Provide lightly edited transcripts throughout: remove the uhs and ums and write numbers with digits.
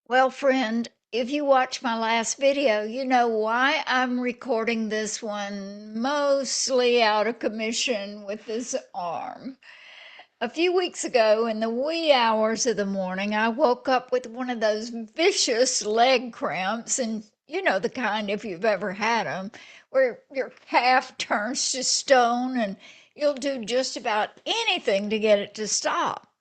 Well, friend, if you watched my last video, you know why I'm recording this one mostly out of commission with this arm. A few weeks ago, in the wee hours of the morning, I woke up with one of those vicious leg cramps, and you know the kind if you've ever had them, where your calf turns to stone and you'll do just about anything to get it to stop.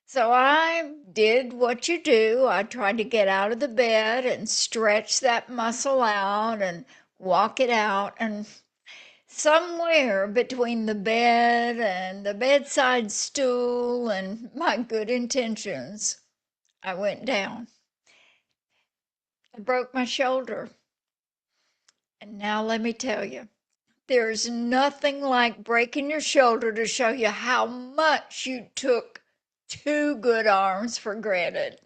So I did what you do. I tried to get out of the bed and stretch that muscle out and walk it out. And somewhere between the bed and the bedside stool and my good intentions, I went down. I broke my shoulder. And now let me tell you, there's nothing like breaking your shoulder to show you how much you took two good arms for granted.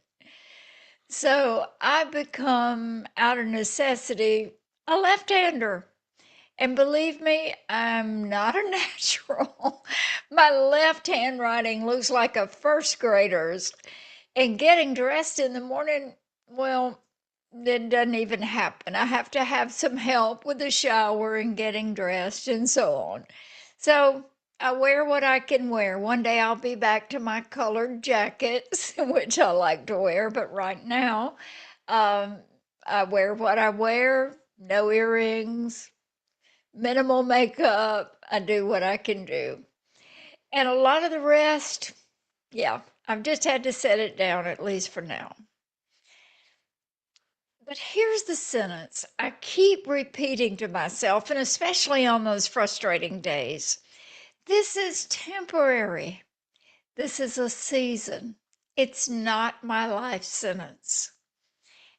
So I become, out of necessity, a left-hander. And believe me, I'm not a natural. My left handwriting looks like a first grader's. And getting dressed in the morning, well, it doesn't even happen. I have to have some help with the shower and getting dressed and so on. So I wear what I can wear. One day I'll be back to my colored jackets, which I like to wear, but right now, um, I wear what I wear, no earrings, minimal makeup. I do what I can do. And a lot of the rest, yeah, I've just had to set it down, at least for now. But here's the sentence I keep repeating to myself, and especially on those frustrating days. This is temporary. This is a season. It's not my life sentence.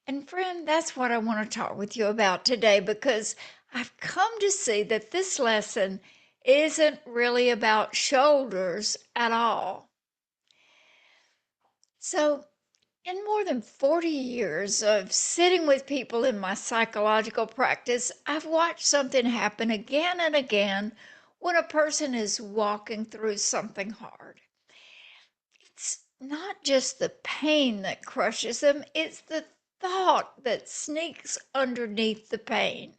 And friend, that's what I want to talk with you about today because I've come to see that this lesson isn't really about shoulders at all. So, in more than 40 years of sitting with people in my psychological practice, I've watched something happen again and again when a person is walking through something hard. It's not just the pain that crushes them, it's the thought that sneaks underneath the pain.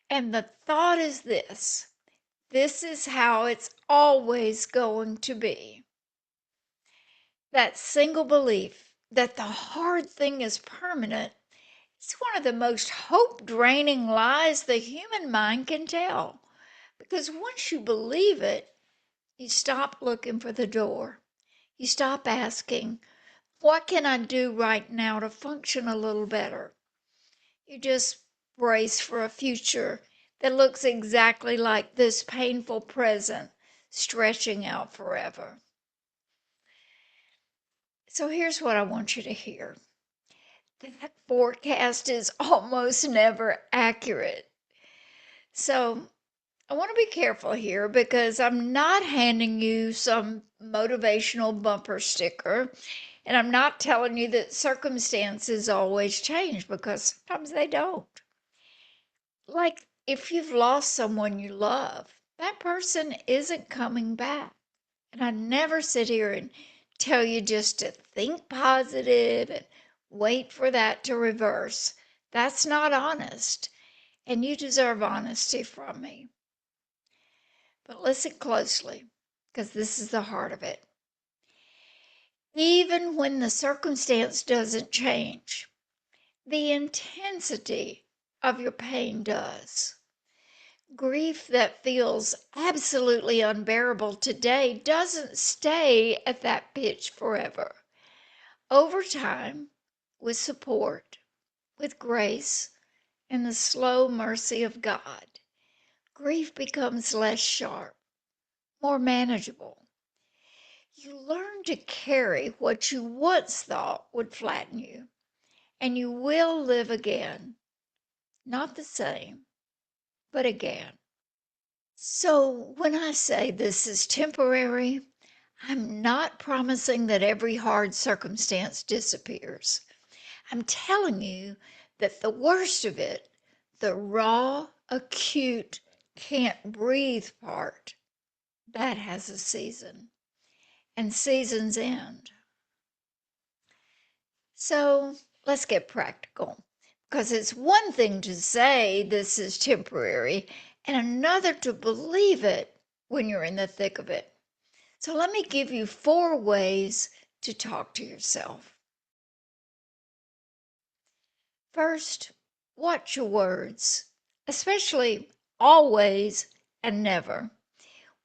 And the thought is this is how it's always going to be. That single belief that the hard thing is permanent is one of the most hope draining lies the human mind can tell. Because once you believe it, you stop looking for the door. You stop asking, what can I do right now to function a little better? You just brace for a future that looks exactly like this painful present, stretching out forever. So here's what I want you to hear. That forecast is almost never accurate. So I want to be careful here because I'm not handing you some motivational bumper sticker. And I'm not telling you that circumstances always change because sometimes they don't. Like if you've lost someone you love, that person isn't coming back. And I never sit here and tell you just to think positive and wait for that to reverse. That's not honest. And you deserve honesty from me. But listen closely, because this is the heart of it. Even when the circumstance doesn't change, the intensity of your pain does. Grief that feels absolutely unbearable today doesn't stay at that pitch forever. Over time, with support, with grace, and the slow mercy of God, grief becomes less sharp, more manageable. You learn to carry what you once thought would flatten you, and you will live again. Not the same, but again. So when I say this is temporary, I'm not promising that every hard circumstance disappears. I'm telling you that the worst of it, the raw, acute, can't breathe part, that has a season. And seasons end. So let's get practical, because it's one thing to say this is temporary and another to believe it when you're in the thick of it. So let me give you 4 ways to talk to yourself. First, watch your words, especially always and never.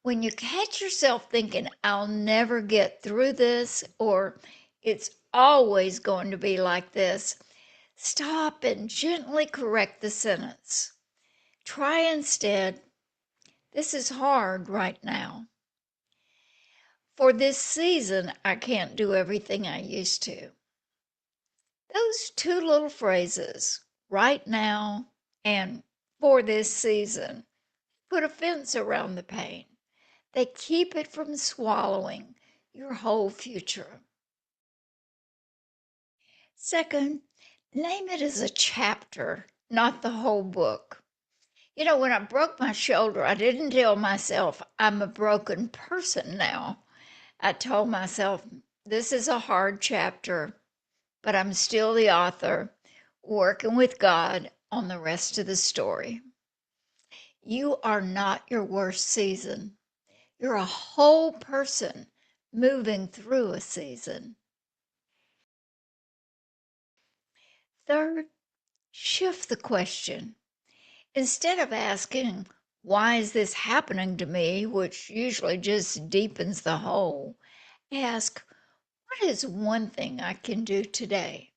When you catch yourself thinking, I'll never get through this, or it's always going to be like this, stop and gently correct the sentence. Try instead, this is hard right now. For this season, I can't do everything I used to. Those 2 little phrases, right now and for this season, put a fence around the pain. They keep it from swallowing your whole future. Second, name it as a chapter, not the whole book. When I broke my shoulder, I didn't tell myself I'm a broken person now. I told myself this is a hard chapter, but I'm still the author, working with God on the rest of the story. You are not your worst season. You're a whole person moving through a season. Third, shift the question. Instead of asking, why is this happening to me, which usually just deepens the hole, ask, what is one thing I can do today?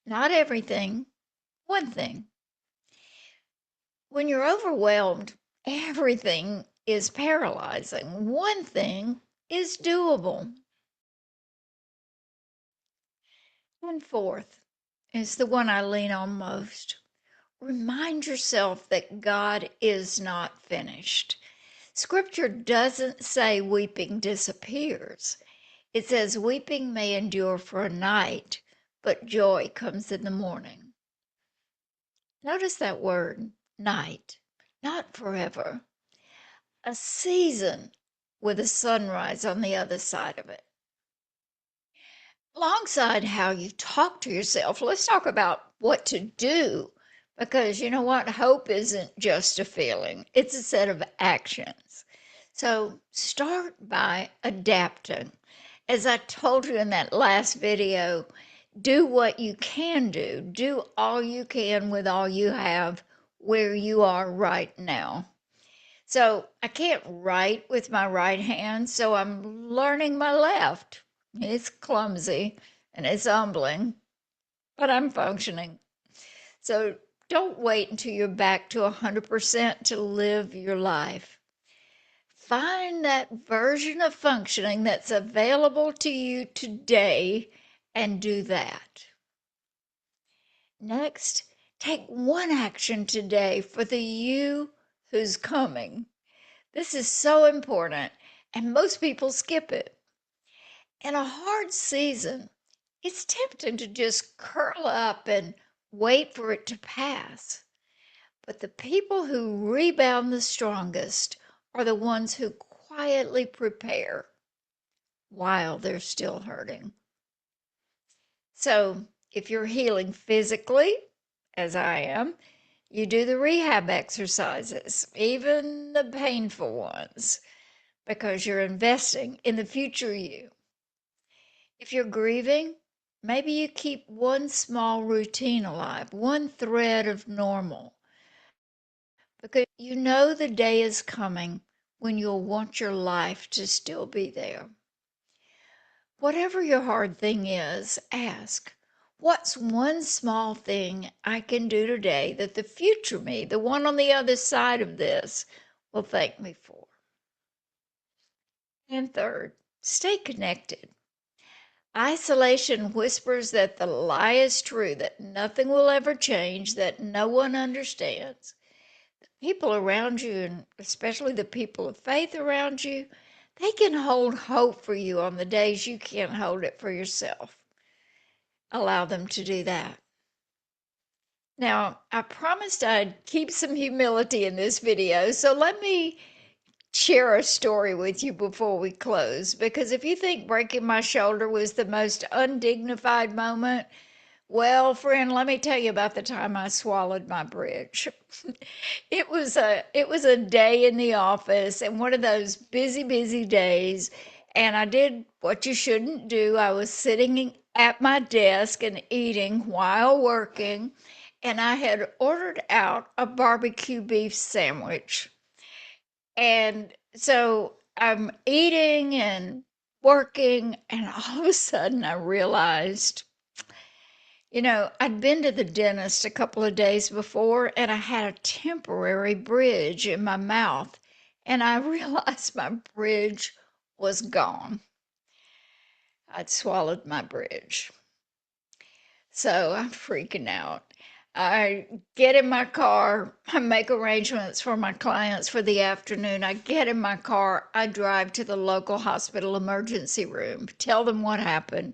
Not everything, one thing. When you're overwhelmed, everything is paralyzing. One thing is doable. And fourth is the one I lean on most. Remind yourself that God is not finished. Scripture doesn't say weeping disappears. It says weeping may endure for a night, but joy comes in the morning. Notice that word, night, not forever. A season with a sunrise on the other side of it. Alongside how you talk to yourself, let's talk about what to do. Because you know what? Hope isn't just a feeling, it's a set of actions. So start by adapting. As I told you in that last video, do what you can do. Do all you can with all you have where you are right now. So I can't write with my right hand, so I'm learning my left. It's clumsy and it's humbling, but I'm functioning. So don't wait until you're back to 100% to live your life. Find that version of functioning that's available to you today and do that. Next, take one action today for the you who's coming. This is so important, and most people skip it. In a hard season, it's tempting to just curl up and wait for it to pass. But the people who rebound the strongest are the ones who quietly prepare while they're still hurting. So, if you're healing physically, as I am, you do the rehab exercises, even the painful ones, because you're investing in the future you. If you're grieving, maybe you keep one small routine alive, one thread of normal, because you know the day is coming when you'll want your life to still be there. Whatever your hard thing is, ask, what's one small thing I can do today that the future me, the one on the other side of this, will thank me for? And third, stay connected. Isolation whispers that the lie is true, that nothing will ever change, that no one understands. The people around you, and especially the people of faith around you, they can hold hope for you on the days you can't hold it for yourself. Allow them to do that. Now, I promised I'd keep some humility in this video, so let me share a story with you before we close, because if you think breaking my shoulder was the most undignified moment, well, friend, let me tell you about the time I swallowed my bridge. It was a day in the office, and one of those busy days, and I did what you shouldn't do. I was sitting at my desk and eating while working, and I had ordered out a barbecue beef sandwich. And so I'm eating and working, and all of a sudden I realized, I'd been to the dentist a couple of days before and I had a temporary bridge in my mouth, and I realized my bridge was gone. I'd swallowed my bridge. So I'm freaking out. I get in my car, I make arrangements for my clients for the afternoon. I get in my car, I drive to the local hospital emergency room, tell them what happened.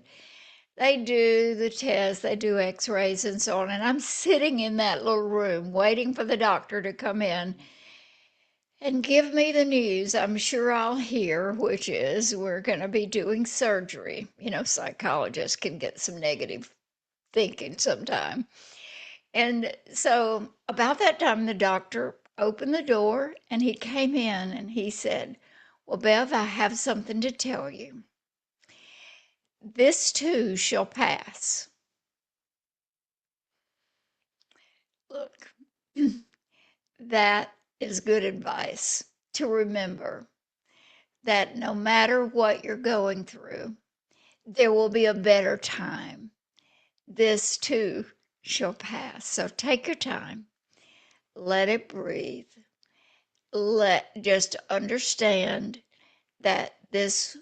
They do the test, they do x-rays and so on. And I'm sitting in that little room waiting for the doctor to come in and give me the news I'm sure I'll hear, which is we're going to be doing surgery. Psychologists can get some negative thinking sometime. And so, about that time, the doctor opened the door and he came in and he said, "Well, Bev, I have something to tell you. This too shall pass." Look, that is good advice to remember that no matter what you're going through, there will be a better time. This too shall pass. So take your time, let it breathe. Just understand that this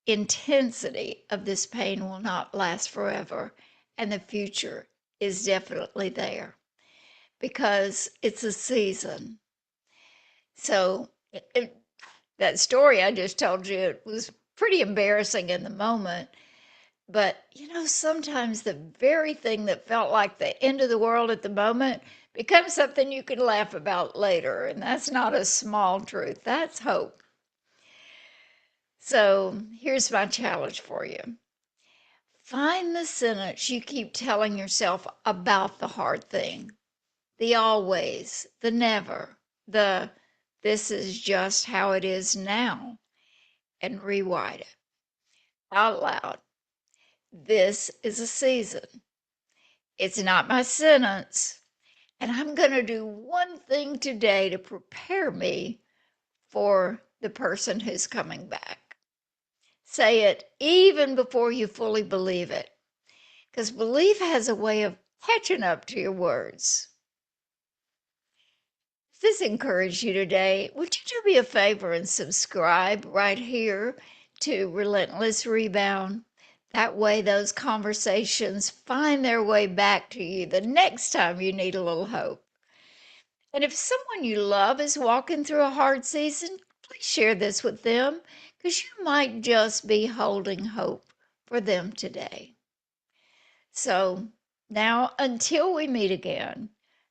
intensity of this pain will not last forever, and the future is definitely there because it's a season. So, that story I just told you, it was pretty embarrassing in the moment. But, sometimes the very thing that felt like the end of the world at the moment becomes something you can laugh about later. And that's not a small truth, that's hope. So, here's my challenge for you: find the sentence you keep telling yourself about the hard thing, the always, the never, the this is just how it is now, and rewrite it out loud. This is a season. It's not my sentence. And I'm going to do one thing today to prepare me for the person who's coming back. Say it even before you fully believe it, because belief has a way of catching up to your words. If this encouraged you today, would you do me a favor and subscribe right here to Relentless Rebound? That way, those conversations find their way back to you the next time you need a little hope. And if someone you love is walking through a hard season, please share this with them, because you might just be holding hope for them today. So now, until we meet again,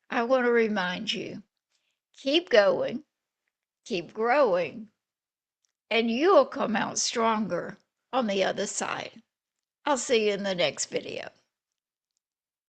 I want to remind you, keep going, keep growing, and you'll come out stronger on the other side. I'll see you in the next video.